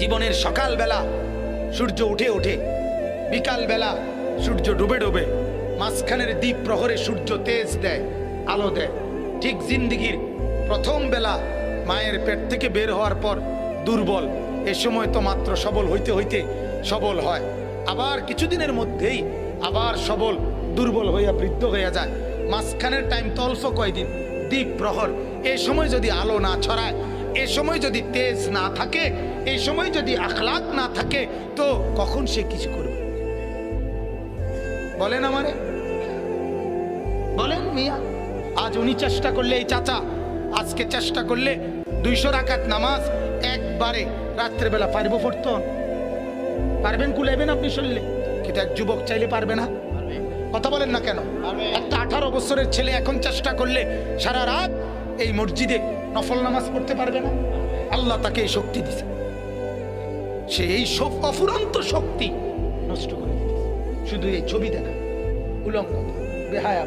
জীবনের সকালবেলা সূর্য উঠে ওঠে, বিকালবেলা সূর্য ডুবে ডুবে, মাঝখানের দ্বীপ প্রহরে সূর্য তেজ দেয়, আলো দেয়। ঠিক জিন্দিগির প্রথম বেলা মায়ের পেট থেকে বের হওয়ার পর দুর্বল, এ সময় তো মাত্র সবল হইতে হইতে সবল হয়, আবার কিছুদিনের মধ্যেই আবার সবল দুর্বল হইয়া বৃদ্ধ হইয়া যায়। মাঝখানের টাইম তো অল্প কয়দিন, দ্বীপ প্রহর। এই সময় যদি আলো না ছড়ায়, এই সময় যদি তেজ না থাকে, এই সময় যদি আখলাক না থাকে, তো কখন সে কিছু করবে? বলেন আমারে, বলেন মিয়া। আজ উনি চেষ্টা করলে, এই চাচা আজকে চেষ্টা করলে 200 রাকাত নামাজ একবারে রাত্রেবেলা পারবো পড়তে? পারবেন? কুলাইবেন আপনি শরীরে? কিন্তু এক যুবক চাইলে পারবে না? কথা বলেন না কেন? একটা 18 বছরের ছেলে এখন চেষ্টা করলে সারা রাত এই মসজিদে নফল নামাজ পড়তে পারবে না? আল্লাহ তাকে এই শক্তি দিছে, সে এই সব অফুরন্ত শক্তি নষ্ট করে দিয়েছে শুধু এই ছবি দেখা, উলঙ্গ, বেহায়া।